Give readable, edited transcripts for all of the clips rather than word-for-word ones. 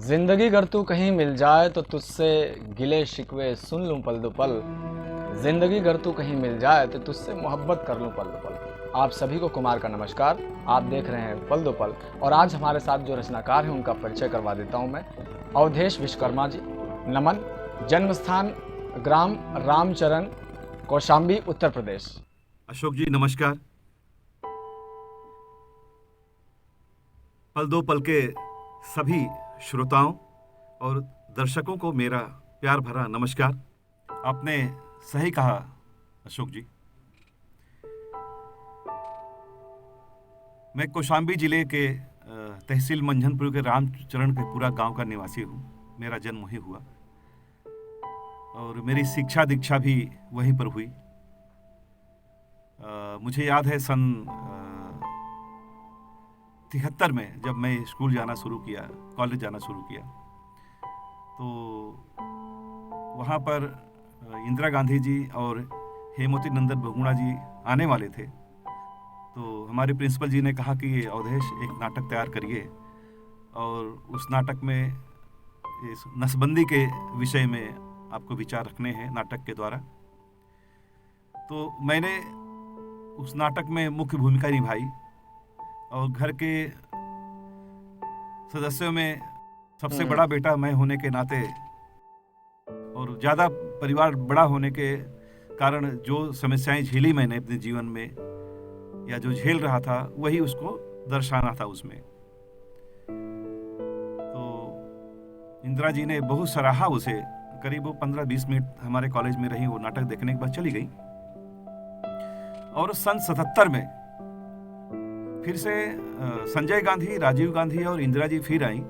जिंदगी अगर तू कहीं मिल जाए तो तुझसे गिले शिकवे सुन लूं पल दो पल। जिंदगी अगर तू कहीं मिल जाए तो तुझसे मोहब्बत कर लूं पल दो पल। आप सभी को कुमार का नमस्कार। आप देख रहे हैं पल दो पल और आज हमारे साथ जो रचनाकार हैं उनका परिचय करवा देता हूं मैं। अवधेश विश्वकर्मा जी, नमन। जन्म स्थान ग्राम रामचरण, कौशाम्बी, उत्तर प्रदेश। अशोक जी नमस्कार। पल दो पल के सभी श्रोताओं और दर्शकों को मेरा प्यार भरा नमस्कार। आपने सही कहा अशोक जी। मैं कौशाम्बी जिले के तहसील मंझनपुर के रामचरण के पूरा गांव का निवासी हूँ। मेरा जन्म वहीं हुआ और मेरी शिक्षा दीक्षा भी वहीं पर हुई। मुझे याद है सन 73 में जब मैं स्कूल जाना शुरू किया, कॉलेज जाना शुरू किया, तो वहाँ पर इंदिरा गांधी जी और हेमवती नंदन बहुगुणा जी आने वाले थे। तो हमारे प्रिंसिपल जी ने कहा कि अवधेश एक नाटक तैयार करिए और उस नाटक में इस नसबंदी के विषय में आपको विचार रखने हैं नाटक के द्वारा। तो मैंने उस नाटक में मुख्य भूमिका निभाई और घर के सदस्यों में सबसे बड़ा बेटा मैं होने के नाते और ज़्यादा परिवार बड़ा होने के कारण जो समस्याएं झेली मैंने अपने जीवन में या जो झेल रहा था वही उसको दर्शाना था उसमें। तो इंदिरा जी ने बहुत सराहा उसे। करीब 15-20 मिनट हमारे कॉलेज में रही, वो नाटक देखने के बाद चली गई। और सन 77 में फिर से संजय गांधी, राजीव गांधी और इंदिरा जी फिर आई।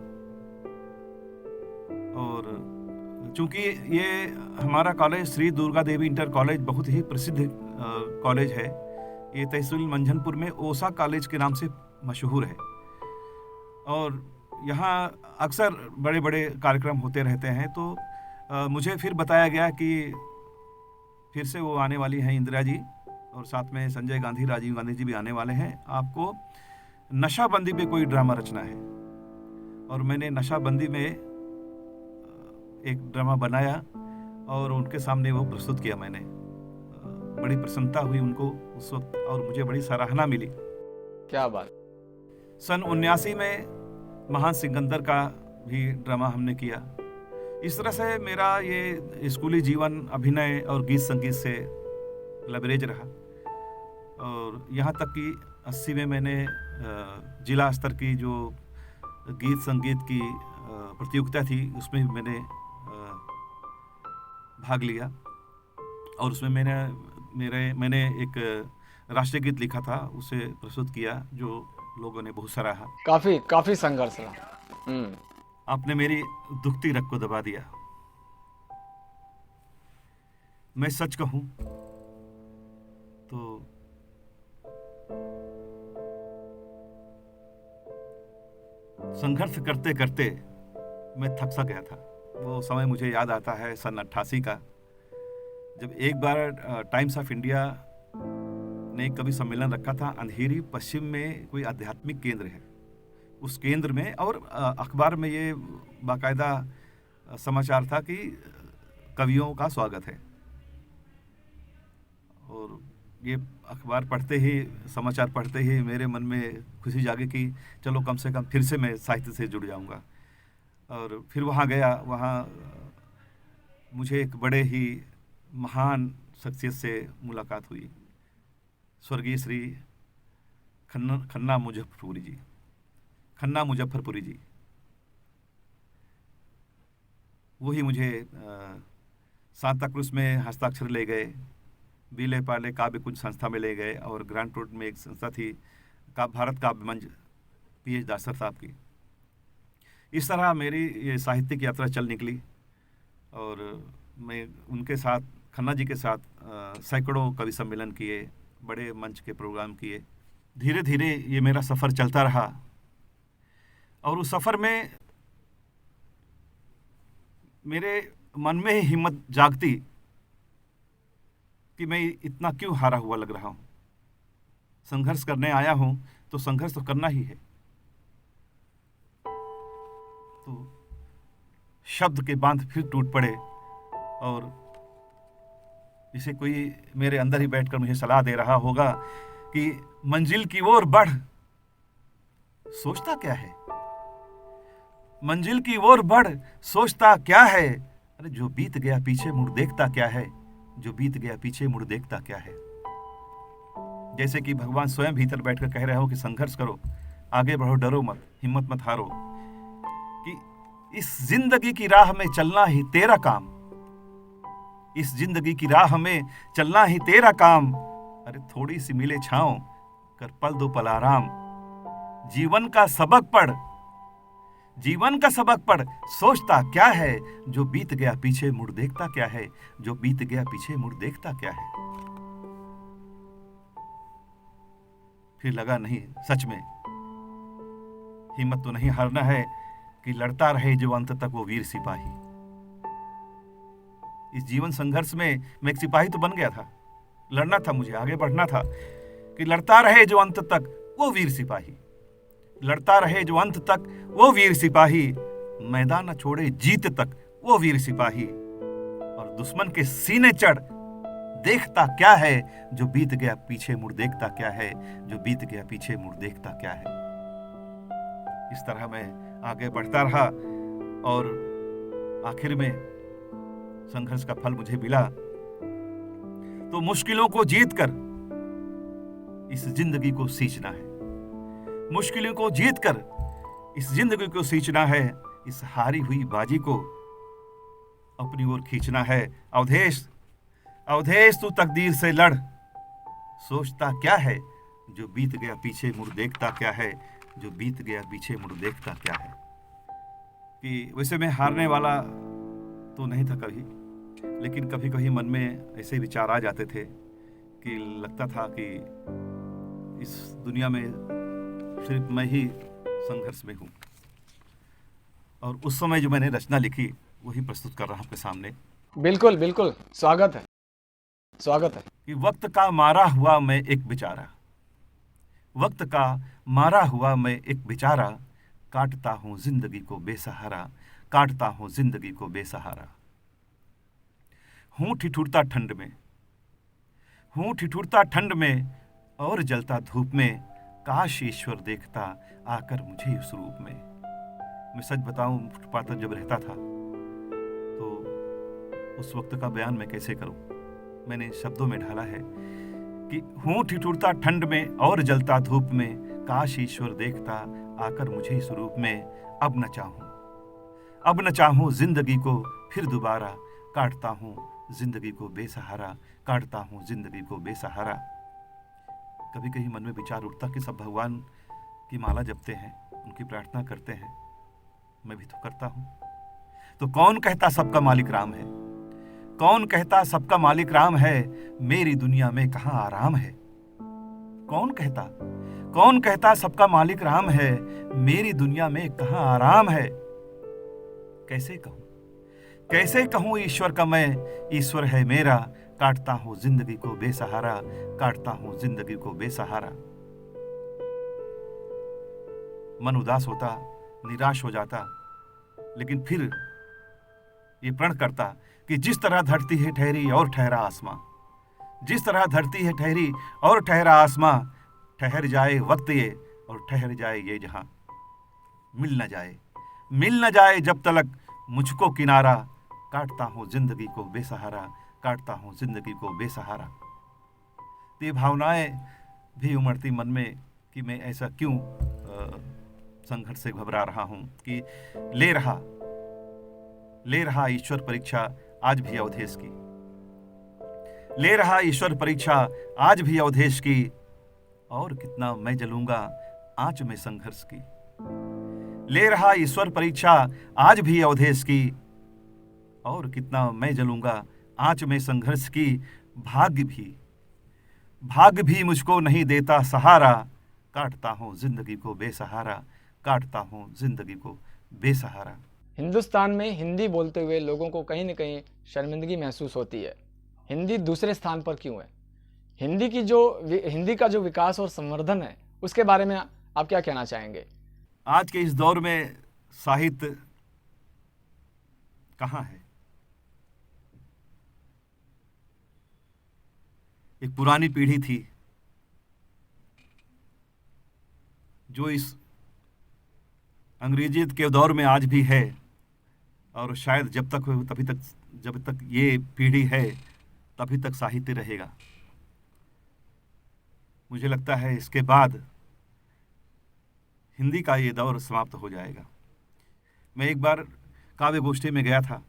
और चूंकि ये हमारा college Shri Durga Devi inter college बहुत ही प्रसिद्ध कॉलेज है। ये तहसील मंझनपुर में ओसा कॉलेज के नाम से मशहूर है और यहाँ अक्सर बड़े बड़े कार्यक्रम होते रहते हैं। तो मुझे फिर बताया गया कि फिर से वो आने वाली हैं इंदिरा जी और साथ में संजय गांधी, राजीव गांधी जी भी आने वाले हैं। आपको नशाबंदी पे कोई ड्रामा रचना है। और मैंने नशाबंदी में एक ड्रामा बनाया और उनके सामने वो प्रस्तुत किया मैंने। बड़ी प्रसन्नता हुई उनको उस वक्त और मुझे बड़ी सराहना मिली। क्या बात। सन 79 में महान सिकंदर का भी ड्रामा हमने किया। इस तरह से मेरा ये स्कूली जीवन अभिनय और गीत संगीत से लबरेज रहा और यहाँ तक कि 80 में मैंने जिला स्तर की जो गीत संगीत की प्रतियोगिता थी उसमें भी मैंने भाग लिया और उसमें मैंने एक राष्ट्रीय गीत लिखा था, उसे प्रस्तुत किया जो लोगों ने बहुत सराहा। काफी संघर्ष रहा। आपने मेरी दुखती रग को दबा दिया। मैं सच कहूं तो संघर्ष करते करते मैं थक सा गया था। वो समय मुझे याद आता है सन 88 का, जब एक बार टाइम्स ऑफ इंडिया ने कभी सम्मेलन रखा था। अंधेरी पश्चिम में कोई आध्यात्मिक केंद्र है, उस केंद्र में और अखबार में ये बाकायदा समाचार था कि कवियों का स्वागत है। और ये अखबार पढ़ते ही, समाचार पढ़ते ही मेरे मन में खुशी जागी कि चलो कम से कम फिर से मैं साहित्य से जुड़ जाऊंगा। और फिर वहाँ गया। वहाँ मुझे एक बड़े ही महान शख्सियत से मुलाकात हुई, स्वर्गीय श्री खन्ना मुजफ्फरपुरी जी। वही मुझे सांता क्रूज में हस्ताक्षर ले गए, बीले पाले काव्य कुंज संस्था में ले गए और ग्रांट रोड में एक संस्था थी भारत काव्य मंच, पीएच दासर साहब की। इस तरह मेरी ये साहित्यिक यात्रा चल निकली और मैं उनके साथ, खन्ना जी के साथ सैकड़ों कवि सम्मेलन किए, बड़े मंच के प्रोग्राम किए धीरे धीरे ये मेरा सफ़र चलता रहा और उस सफ़र में मेरे मन में ही हिम्मत जागती कि मैं इतना क्यों हारा हुआ लग रहा हूँ। संघर्ष करने आया हूँ तो संघर्ष तो करना ही है। तो शब्द के बांध फिर टूट पड़े और जिसे कोई मेरे अंदर ही बैठकर मुझे सलाह दे रहा होगा कि मंजिल की ओर बढ़, सोचता क्या है, मंजिल की ओर बढ़, सोचता क्या है। अरे जो बीत गया पीछे मुड़ देखता क्या है, जो बीत गया पीछे मुड़ देखता क्या है। जैसे कि भगवान स्वयं भीतर बैठकर कह रहे हो कि संघर्ष करो, आगे बढ़ो, डरो मत, हिम्मत मत हारो, कि इस जिंदगी की राह में चलना ही तेरा काम, इस जिंदगी की राह में चलना ही तेरा काम। अरे थोड़ी सी मिले छांव, कर पल दो पल आराम, जीवन का सबक पढ़, जीवन का सबक पढ़, सोचता क्या है, जो बीत गया पीछे मुड़ देखता क्या है, जो बीत गया पीछे मुड़ देखता क्या है। फिर लगा नहीं, सच में हिम्मत तो नहीं हारना है, कि लड़ता रहे जो अंत तक वो वीर सिपाही। इस जीवन संघर्ष में मैं एक सिपाही तो बन गया था, लड़ना था मुझे, आगे बढ़ना था, कि लड़ता रहे जो अंत तक वो वीर सिपाही, लड़ता रहे जो अंत तक वो वीर सिपाही, मैदान न छोड़े जीत तक वो वीर सिपाही। और दुश्मन के सीने चढ़ देखता क्या है, जो बीत गया पीछे मुड़ देखता क्या है, जो बीत गया पीछे मुड़ देखता क्या है। इस तरह मैं आगे बढ़ता रहा और आखिर में संघर्ष का फल मुझे मिला। तो मुश्किलों को जीतकर इस जिंदगी को सींचना है, मुश्किलों को जीतकर इस जिंदगी को सींचना है, इस हारी हुई बाजी को अपनी ओर खींचना है। अवधेश, अवधेश तू तकदीर से लड़, सोचता क्या है, जो बीत गया पीछे मुड़ देखता क्या है, जो बीत गया पीछे मुड़ देखता क्या है। कि वैसे मैं हारने वाला तो नहीं था कभी, लेकिन कभी कभी मन में ऐसे विचार आ जाते थे कि लगता था कि इस दुनिया में सिर्फ मैं ही संघर्ष में हूँ। और उस समय जो मैंने रचना लिखी वही प्रस्तुत कर रहा हूँ आपके सामने। बिल्कुल बिल्कुल, स्वागत है, स्वागत है। कि वक्त का मारा हुआ मैं एक बेचारा, वक्त का मारा हुआ मैं एक बेचारा, काटता हूँ जिंदगी को बेसहारा, काटता हूँ जिंदगी को बेसहारा। हूँ ठिठुरता ठंड में, हूँ ठिठुरता ठंड में और जलता धूप में, काश ईश्वर देखता आकर मुझे उस रूप में। मैं सच बताऊं, फुटपाथ पर जब रहता था तो उस वक्त का बयान मैं कैसे करूं। मैंने शब्दों में ढाला है कि हूँ ठिठुरता ठंड में और जलता धूप में, काश ईश्वर देखता आकर मुझे इस रूप में। अब न चाहूं, अब न चाहूं जिंदगी को फिर दोबारा, काटता हूँ जिंदगी को बेसहारा, काटता हूँ जिंदगी को बेसहारा। कभी कभी मन में विचार उठता कि सब भगवान की माला जपते हैं, उनकी प्रार्थना करते हैं, मैं भी तो करता हूँ। तो कौन कहता सबका मालिक राम है, कौन कहता सबका मालिक राम है, मेरी दुनिया में कहाँ आराम है। कौन कहता, कौन कहता सबका मालिक राम है, मेरी दुनिया में कहाँ आराम है। कैसे कहूँ, कैसे कहूँ ईश्वर का मैं, ईश्वर है मेरा, काटता हूँ जिंदगी को बेसहारा, काटता हूँ जिंदगी को बेसहारा। मन उदास होता, निराश हो जाता, लेकिन फिर ये प्रण करता कि जिस तरह धरती है ठहरी और ठहरा आसमां, जिस तरह धरती है ठहरी और ठहरा आसमां, ठहर जाए वक्त ये और ठहर जाए ये जहां, मिल न जाए, मिल न जाए जब तलक मुझको किनारा, काटता हूँ जिंदगी को बेसहारा, काटता हूँ जिंदगी को बेसहारा। ये भावनाएं भी उमड़ती मन में कि मैं ऐसा क्यों संघर्ष से घबरा रहा हूँ, कि ले रहा ईश्वर परीक्षा आज भी अवधेश की, ले रहा ईश्वर परीक्षा आज भी अवधेश की, और कितना मैं जलूंगा आंच में संघर्ष की। ले रहा ईश्वर परीक्षा आज भी अवधेश की, और कितना मैं जलूंगा आंच में संघर्ष की। भाग्य भी मुझको नहीं देता सहारा, काटता हूँ जिंदगी को बेसहारा, काटता हूँ जिंदगी को बेसहारा। हिंदुस्तान में हिंदी बोलते हुए लोगों को कहीं न कहीं शर्मिंदगी महसूस होती है। हिंदी दूसरे स्थान पर क्यों है? हिंदी का जो विकास और संवर्धन है, उसके बारे में आप क्या कहना चाहेंगे? आज के इस दौर में साहित्य कहाँ है? एक पुरानी पीढ़ी थी जो इस अंग्रेजियत के दौर में आज भी है, और शायद जब तक ये पीढ़ी है तभी तक साहित्य रहेगा। मुझे लगता है इसके बाद हिंदी का ये दौर समाप्त हो जाएगा। मैं एक बार काव्य गोष्ठी में गया था,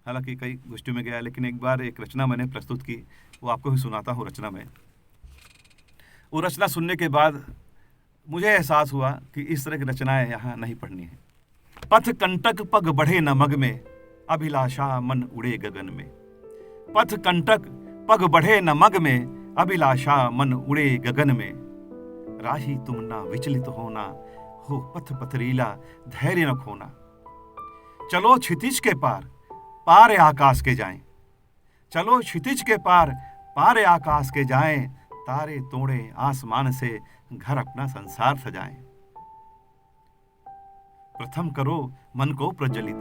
हालांकि कई गोष्ठियों में गया, लेकिन एक बार एक रचना मैंने प्रस्तुत की, वो आपको भी सुनाता हूँ। वो रचना सुनने के बाद मुझे एहसास हुआ कि इस तरह की रचनाएं यहाँ नहीं पढ़नी है। पथ कंटक पग बढ़े न मग में, अभिलाषा मन उड़े गगन में। पथ कंटक पग बढ़े न मग में, अभिलाषा मन उड़े गगन में। राही तुम ना विचलित होना, हो पथ पथरीला धैर्य न खोना। चलो क्षितिज के पार, पार आकाश के जाएं। चलो क्षितिज के पार, पार आकाश के जाएं। तारे तोड़े आसमान से, घर अपना संसार सजाएं। प्रथम करो मन को प्रज्वलित,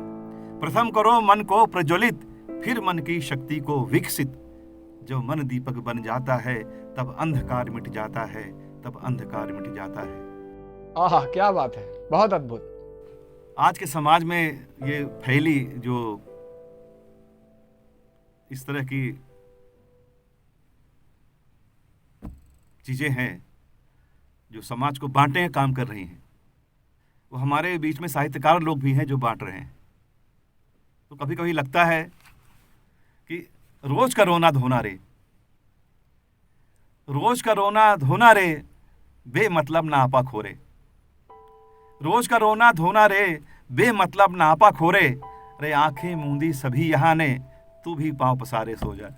प्रथम करो मन को प्रज्वलित, फिर मन की शक्ति को विकसित। जब मन दीपक बन जाता है, तब अंधकार मिट जाता है, तब अंधकार मिट जाता है। आहा, क्या बात है, बहुत अद्भुत। आज के समाज में ये फैली जो इस तरह की चीजें हैं, जो समाज को बांटने का काम कर रही हैं, वो हमारे बीच में साहित्यकार लोग भी हैं जो बांट रहे हैं। तो कभी कभी लगता है कि रोज का रोना धोना रे, रोज का रोना धोना रे, बेमतलब ना आपा खोरे। रोज का रोना धोना रे, बेमतलब ना आपा खोरे। रे आंखें मूंदी सभी यहाँ ने, तू भी पांव पसारे सो जा।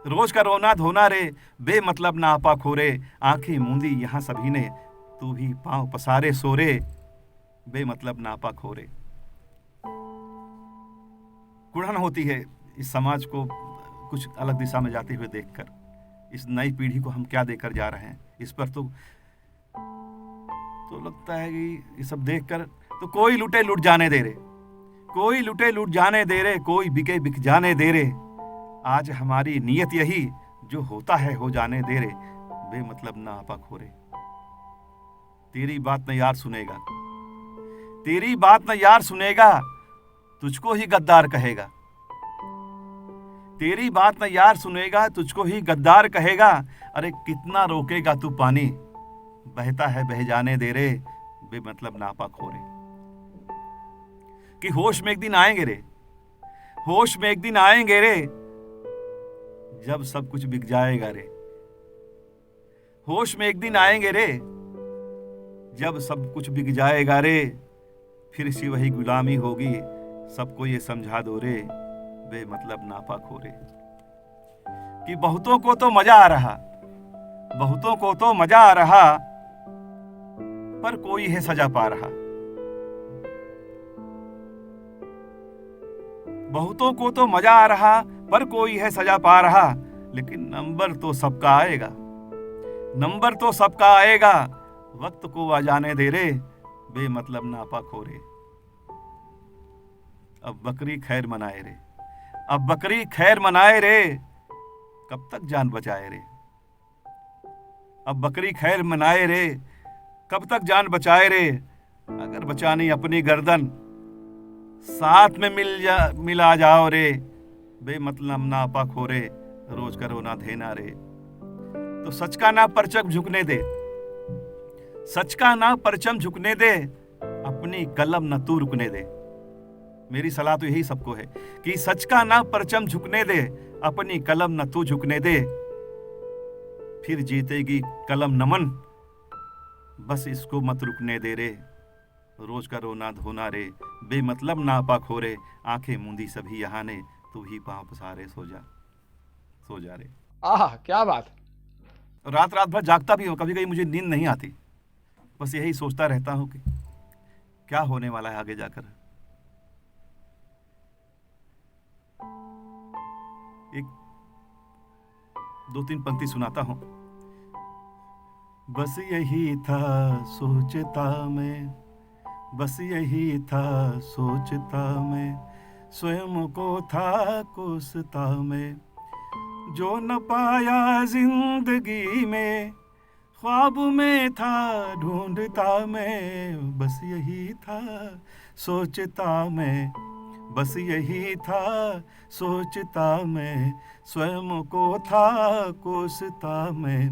रोज का रोना धोना रे, बेमतलब ना आपा खोरे। आंखें मूंदी यहाँ सभी ने, तू भी पांव पसारे सो रे, बेमतलब ना आपा खोरे। कुढ़न होती है इस समाज को कुछ अलग दिशा में जाते हुए देखकर। इस नई पीढ़ी को हम क्या देकर जा रहे हैं, इस पर तो लगता है कि ये सब देखकर तो कोई लुटे लुट जाने दे रे, कोई लुटे लुट जाने दे रे, कोई बिके बिक जाने दे रे। आज हमारी नियत यही, जो होता है हो जाने दे रे, बेमतलब ना आपा खोरे। तेरी बात न यार सुनेगा, तेरी बात न यार सुनेगा, तुझको ही गद्दार कहेगा। तेरी बात न यार सुनेगा, तुझको ही गद्दार कहेगा। अरे कितना रोकेगा तू पानी, बहता है बह जाने दे रे, बेमतलब नापा खोरे। कि होश में एक दिन आएंगे रे, होश में एक दिन आएंगे रे, जब सब कुछ बिक जाएगा रे। होश में एक दिन आएंगे रे, जब सब कुछ बिक जाएगा रे। फिर सी वही गुलामी होगी, सबको ये समझा दो रे, बेमतलब नापा खोरे। कि बहुतों को तो मजा आ रहा, बहुतों को तो मजा आ रहा, पर कोई है सजा पा रहा। बहुतों को तो मजा आ रहा, पर कोई है सजा पा रहा। लेकिन नंबर तो सबका आएगा, नंबर तो सबका आएगा। वक्त को आ जाने दे रे, बेमतलब नापा खोरे। अब बकरी खैर मनाए रे, अब बकरी खैर मनाए रे, कब तक जान बचाए रे। अब बकरी खैर मनाए रे, कब तक जान बचाए रे। अगर बचानी अपनी गर्दन, साथ में मिला जाओ रे, बेमतलब नापा खोरे। रोज करो ना देना रे, तो सच का ना परचम झुकने दे, सच का ना परचम झुकने दे, अपनी कलम न तू रुकने दे। मेरी सलाह तो यही सबको है कि सच का ना परचम झुकने दे, अपनी कलम न तू झुकने दे। फिर जीतेगी कलम नमन, बस इसको मत रुकने दे रे। रोज का रोना धोना रे, बेमतलब नापा खोरे। आंखें मूंदी सभी यहाँ ने, तू ही पांव पसारे सो जा, सो जा रे। आह, क्या बात। रात रात भर जागता भी हूँ, कभी कभी मुझे नींद नहीं आती, बस यही सोचता रहता हूँ कि क्या होने वाला है आगे जाकर। एक दो तीन पंक्ति सुनाता हूँ। बस यही था सोचता मैं, बस यही था सोचता मैं, स्वयं को था कोसता मैं, जो न पाया जिंदगी में, ख्वाब में था ढूंढता मैं। बस यही था सोचता मैं, बस यही था सोचता मैं, स्वयं को था कोसता मैं,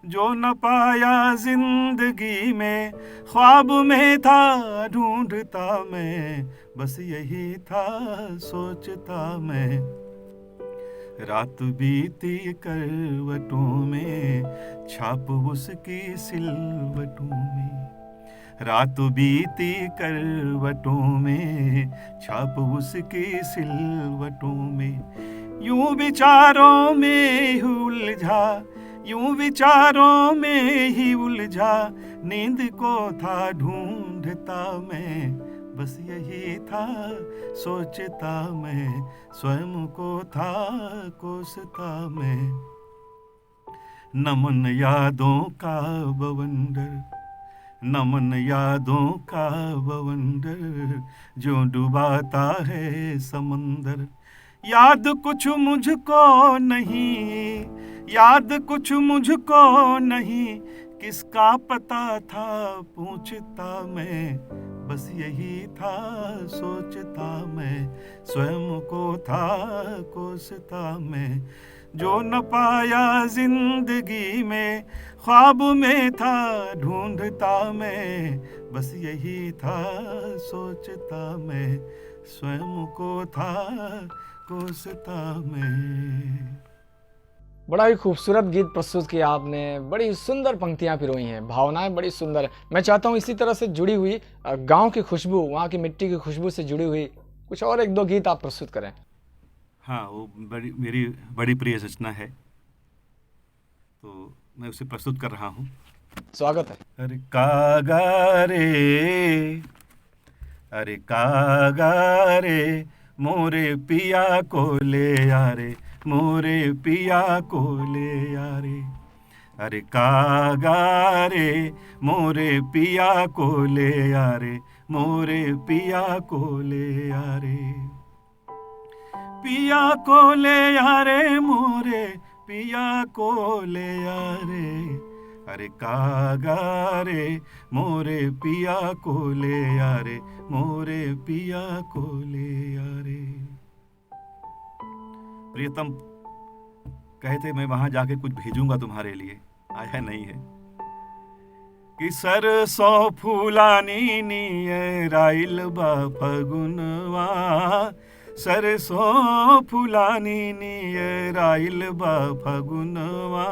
जो न पाया जिंदगी में, ख्वाब में था ढूंढता मैं। बस यही था सोचता मैं। रात बीती करवटों में, छाप उसकी सिलवटों में, रात बीती करवटों में, छाप उसकी सिलवटों में, यूं विचारों में ही उलझा, यूं विचारों में ही उलझा, नींद को था ढूंढता मैं। बस यही था सोचता मैं, स्वयं को था कोसता मैं। नमन यादों का बवंडर, नमन यादों का बवंडर, जो डुबाता है समंदर। याद कुछ मुझको नहीं, याद कुछ मुझको नहीं, किसका पता था पूछता मैं। बस यही था सोचता मैं, स्वयं को था कोसता मैं, जो न पाया जिंदगी में, ख्वाब में था ढूंढता मैं। बस यही था सोचता मैं, स्वयं को था कोसता मैं। बड़ा ही खूबसूरत गीत प्रस्तुत किया आपने, बड़ी सुंदर पंक्तियां पिरोई हैं, भावनाएं बड़ी सुंदर है। मैं चाहता हूं इसी तरह से जुड़ी हुई गांव की खुशबू, वहां की मिट्टी की खुशबू से जुड़ी हुई कुछ और एक दो गीत आप प्रस्तुत करें। हाँ, वो मेरी बड़ी प्रिय रचना है, तो मैं उसे प्रस्तुत कर रहा हूँ। स्वागत है। अरे कागा रे, अरे कागा रे, मोरे पिया को ले यारे, मोरे पिया को ले यारे। अरे कागा रे, मोरे पिया को ले यारे, मोरे पिया को ले यारे। पिया को ले यारे, मोरे पिया को ले यारे। अरे कागा रे, मोरे पिया को ले यारे, मोरे पिया को ले यारे। प्रियतम कहे थे मैं वहां जाके कुछ भेजूंगा तुम्हारे लिए, आया नहीं है। कि सरसों फूलानी निये राइल बा फगुनवा, सरसों फूलानी निये राइल बा फगुनवा,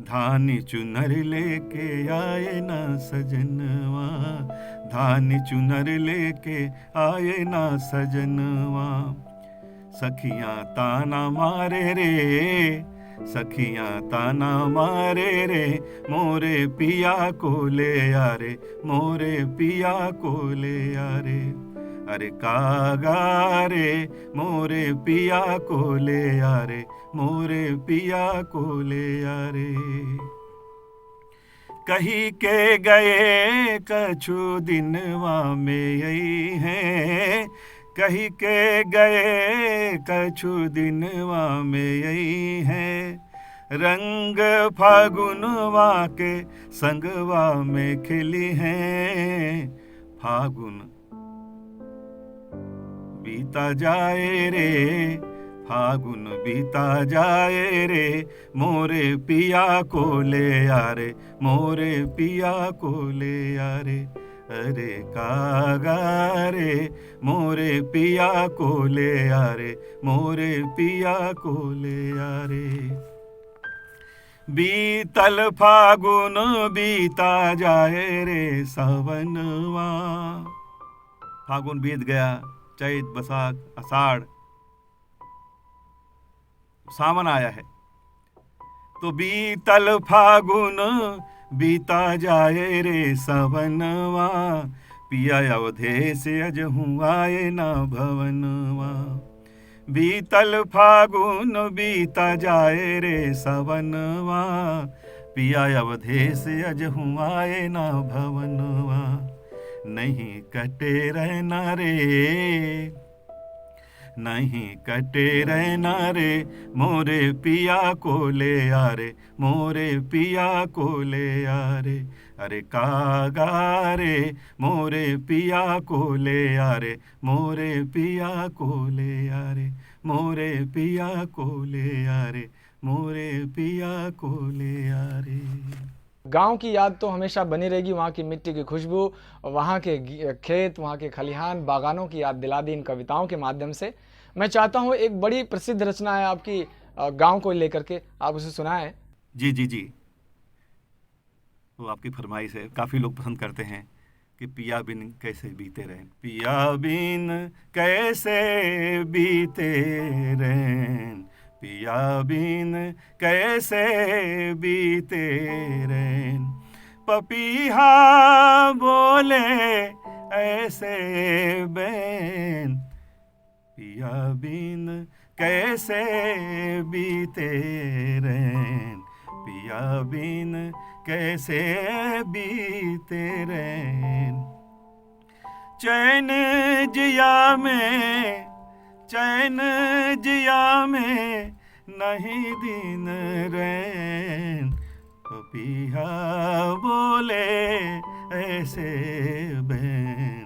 धानी चुनर लेके आए ना सजनवा, धानी चुनर लेके आए ना सजनवा। सखियां ताना मारे रे, सखियां ताना मारे रे, मोरे पिया को ले यारे, मोरे पिया को ले यारे। अरे कागा रे, मोरे पिया को ले यारे, मोरे पिया को ले यारे। कही के गए कछु दिनवा में यही है, कही के गए कछु दिनवा में यही है, रंग फागुनवा के संगवा में खिली हैं। फागुन बीता जाए रे, फागुन बीता जाए रे, मोरे पिया को ले यारे, मोरे पिया को ले यारे। अरे कागा रे, मोरे पिया को ले यारे, मोरे पिया को ले यारे। बीतल फागुन बीता जाए रे सावनवा, फागुन बीत गया, चैत बैसाख आषाढ़, सावन आया है। तो बीतल फागुन बीता जाए रे सवनवा, पिया अवधेश अजहू आए ना भवनवा। बीतल फागुन बीता जाए रे सवनवा, पिया अवधेश अजहू आए ना भवनवा। नहीं कटे रहना रे, नहीं कटे रहना रे, मोरे पिया को ले आरे, मोरे पिया को ले आरे। अरे कागा रे मोरे पिया को ले आरे, मोरे पिया को ले आरे, मोरे पिया को ले आरे, मोरे पिया को ले आरे। गांव की याद तो हमेशा बनी रहेगी, वहाँ की मिट्टी की खुशबू, वहाँ के खेत, वहाँ के खलिहान, बागानों की याद दिला दी इन कविताओं के माध्यम से। मैं चाहता हूँ एक बड़ी प्रसिद्ध रचना है आपकी गांव को लेकर के, आप उसे सुनाएं। जी जी जी, वो आपकी फरमाइश है, काफ़ी लोग पसंद करते हैं कि पिया बिन कैसे बीते रहें, पिया बिन कैसे बीते रहें, पिया बिन कैसे बीते रहें। पपीहा बोले ऐसे बैन, पिया बिन कैसे बीते रहें, पिया बिन कैसे बीते रहें। चैन जिया में, चैन जिया में नहीं दिन रैन, पपीहा बोले ऐसे बैन,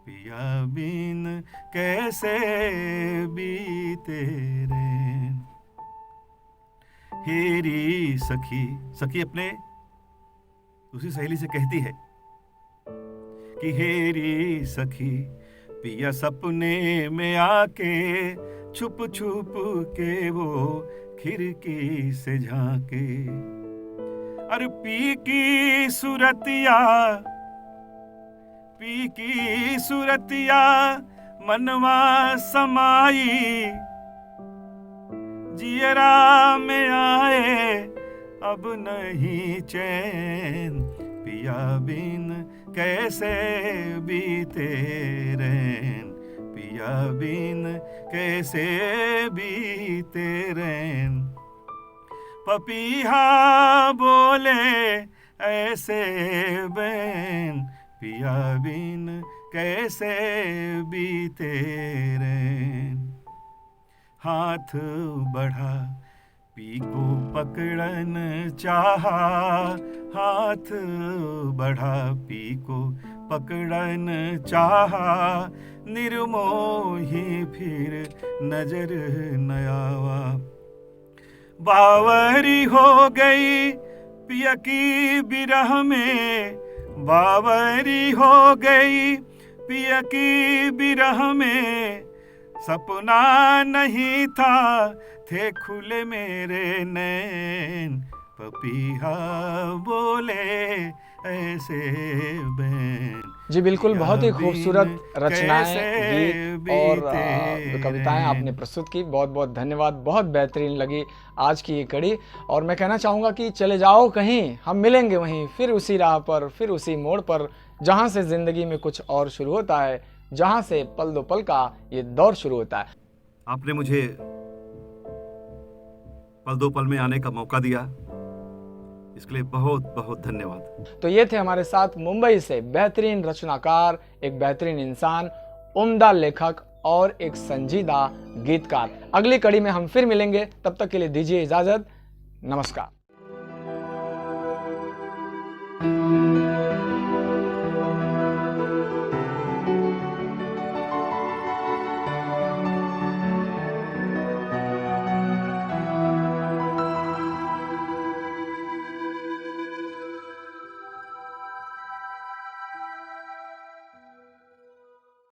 पिया बिन कैसे बीते रहें। हेरी सखी, सखी अपने दूसरी सहेली से कहती है कि हेरी सखी, पिया सपने में आके छुप छुप के वो खिड़की से झांके। अरे पी की सूरतिया, पी की सूरतिया मनवा समाई, जियरा में आए अब नहीं चैन, पिया बिन कैसे बीते रहें, पिया बिन कैसे बीते रहें। पपीहा बोले ऐसे बैन, पिया बिन कैसे बीते रहें। हाथ बढ़ा पी को पकड़न चाहा, हाथ बढ़ा पी को पकड़न चाहा, निर्मोही फिर नजर न आवा। बावरी हो गई पिया की बिरह में, बावरी हो गई पिया की बिरह में, सपना नहीं था थे खुले मेरे नैन, पपीहा बोले ऐसे बैन। जी बिल्कुल, बहुत ही खूबसूरत रचनाएं, गीत और कविताएं आपने प्रस्तुत की। बहुत बहुत धन्यवाद, बहुत बेहतरीन लगी आज की ये कड़ी। और मैं कहना चाहूँगा कि चले जाओ कहीं, हम मिलेंगे वहीं, फिर उसी राह पर, फिर उसी मोड़ पर, जहाँ से ज़िंदगी में कुछ और शुरू होता है, जहाँ से पल दो पल का ये दौर शुरू होता है। आपने मुझे पल दो पल में आने का मौका दिया, इसके लिए बहुत बहुत धन्यवाद। तो ये थे हमारे साथ मुंबई से बेहतरीन रचनाकार, एक बेहतरीन इंसान, उम्दा लेखक और एक संजीदा गीतकार। अगली कड़ी में हम फिर मिलेंगे, तब तक के लिए दीजिए इजाजत। नमस्कार।